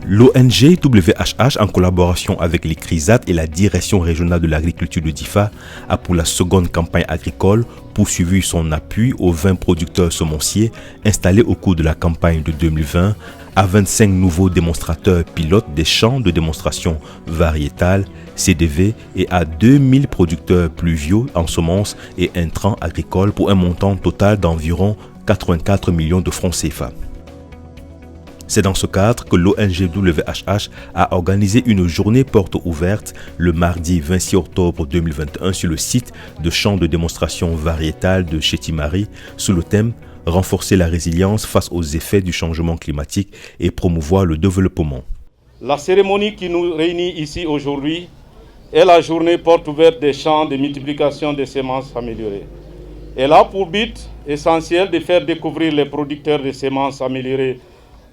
L'ONG WHH, en collaboration avec les CRISAT et la Direction régionale de l'agriculture de Diffa, a pour la seconde campagne agricole poursuivi son appui aux 20 producteurs semenciers installés au cours de la campagne de 2020 à 25 nouveaux démonstrateurs pilotes des champs de démonstration variétales, CDV, et à 2000 producteurs pluviaux en semences et intrants agricoles pour un montant total d'environ 84 millions de francs CFA. C'est dans ce cadre que l'ONG WHH a organisé une journée porte ouverte le mardi 26 octobre 2021 sur le site de champ de démonstration variétale de Chétimari sous le thème « Renforcer la résilience face aux effets du changement climatique et promouvoir le développement ». La cérémonie qui nous réunit ici aujourd'hui est la journée porte ouverte des champs de multiplication des semences améliorées. Elle a pour but essentiel de faire découvrir les producteurs de semences améliorées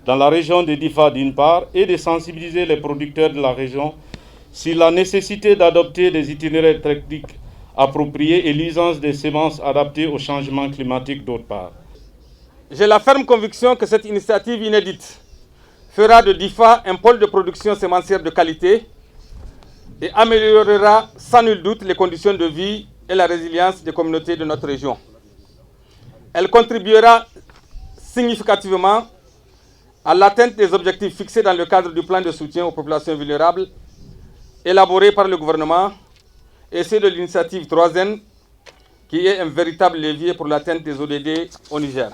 dans la région de Diffa d'une part et de sensibiliser les producteurs de la région sur la nécessité d'adopter des itinéraires techniques appropriés et l'usage des semences adaptées au changement climatique d'autre part. J'ai la ferme conviction que cette initiative inédite fera de Diffa un pôle de production sémencière de qualité et améliorera sans nul doute les conditions de vie et la résilience des communautés de notre région. Elle contribuera significativement à l'atteinte des objectifs fixés dans le cadre du plan de soutien aux populations vulnérables élaboré par le gouvernement et c'est de l'initiative 3N qui est un véritable levier pour l'atteinte des ODD au Niger.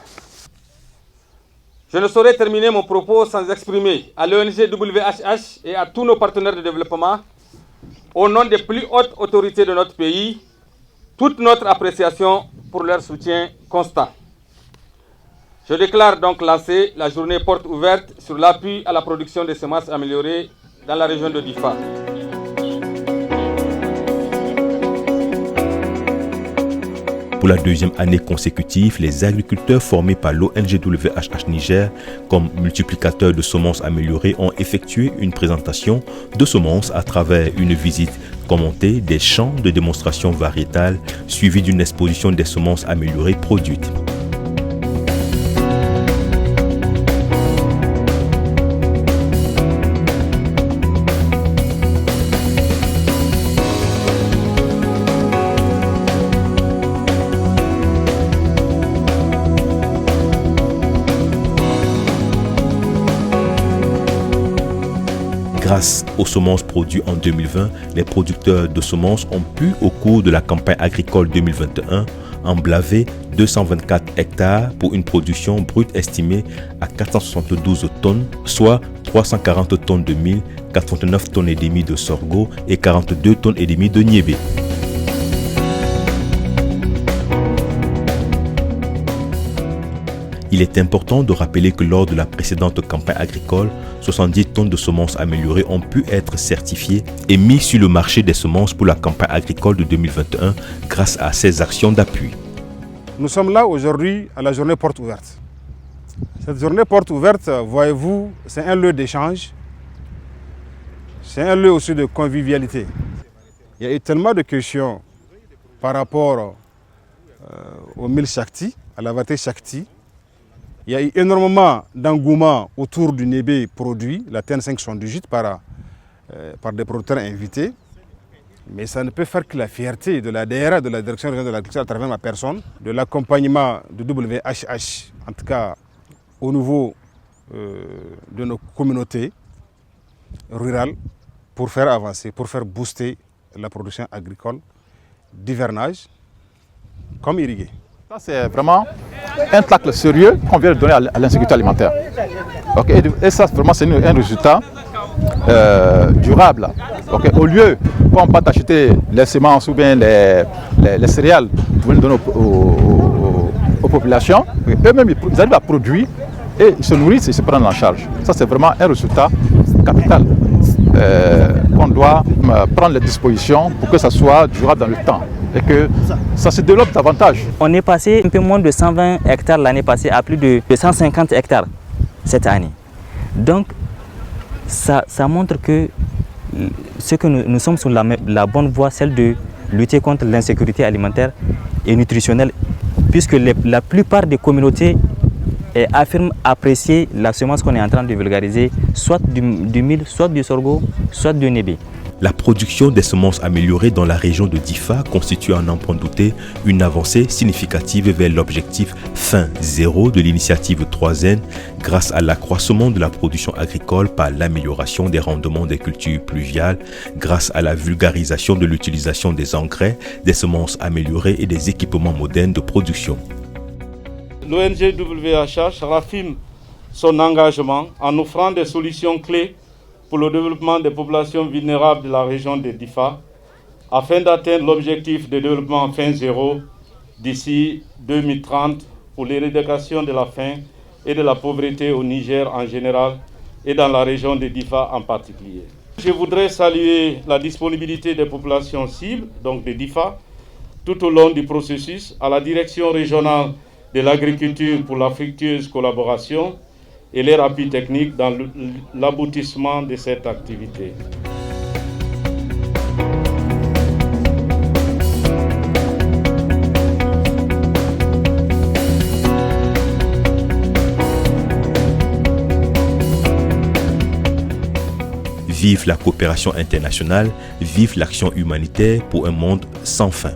Je ne saurais terminer mon propos sans exprimer à l'ONG WHH et à tous nos partenaires de développement, au nom des plus hautes autorités de notre pays, toute notre appréciation pour leur soutien constant. Je déclare donc lancer la journée porte ouverte sur l'appui à la production des semences améliorées dans la région de Diffa. Pour la deuxième année consécutive, les agriculteurs formés par l'ONG WHH Niger comme multiplicateurs de semences améliorées ont effectué une présentation de semences à travers une visite commentée des champs de démonstration variétale suivie d'une exposition des semences améliorées produites. Grâce aux semences produites en 2020, les producteurs de semences ont pu, au cours de la campagne agricole 2021, emblaver 224 hectares pour une production brute estimée à 472 tonnes, soit 340 tonnes de mil, 89 tonnes et demie de sorgho et 42 tonnes et demie de niébé. Il est important de rappeler que lors de la précédente campagne agricole, 70 tonnes de semences améliorées ont pu être certifiées et mises sur le marché des semences pour la campagne agricole de 2021 grâce à ces actions d'appui. Nous sommes là aujourd'hui à la journée porte ouverte. Cette journée porte ouverte, voyez-vous, c'est un lieu d'échange, c'est un lieu aussi de convivialité. Il y a eu tellement de questions par rapport au mil Shakti, à la variété Shakti. Il y a eu énormément d'engouement autour du niébé produit, la TN578, par des producteurs invités. Mais ça ne peut faire que la fierté de la DRA, de la Direction régionale de l'agriculture à travers ma personne, de l'accompagnement de WHH, en tout cas au niveau de nos communautés rurales, pour faire avancer, pour faire booster la production agricole d'hivernage comme irriguée. Ça, c'est vraiment un tacle sérieux qu'on vient de donner à l'insécurité alimentaire. Okay. Et ça, vraiment, c'est un résultat durable. Okay. Au lieu qu'on parte acheter les semences ou bien les céréales pour les donner aux populations, eux-mêmes, ils arrivent à produire et ils se nourrissent et se prennent en charge. Ça, c'est vraiment un résultat capital. qu'on doit prendre les dispositions pour que ça soit durable dans le temps et que ça se développe davantage. On est passé un peu moins de 120 hectares l'année passée à plus de 150 hectares cette année. Donc, ça montre que nous sommes sur la bonne voie, celle de lutter contre l'insécurité alimentaire et nutritionnelle, puisque la plupart des communautés affirment apprécier la semence qu'on est en train de vulgariser, soit du mil, soit du sorgho, soit du nébé. La production des semences améliorées dans la région de Difa constitue à n'en point douter une avancée significative vers l'objectif fin zéro de l'initiative 3N grâce à l'accroissement de la production agricole par l'amélioration des rendements des cultures pluviales, grâce à la vulgarisation de l'utilisation des engrais, des semences améliorées et des équipements modernes de production. L'ONG WHH raffine son engagement en offrant des solutions clés pour le développement des populations vulnérables de la région de Difa, afin d'atteindre l'objectif de développement fin zéro d'ici 2030 pour l'éradication de la faim et de la pauvreté au Niger en général et dans la région de Difa en particulier. Je voudrais saluer la disponibilité des populations cibles, donc de Difa, tout au long du processus, à la direction régionale de l'agriculture pour la fructueuse collaboration et les rapides techniques dans l'aboutissement de cette activité. Vive la coopération internationale, vive l'action humanitaire pour un monde sans fin.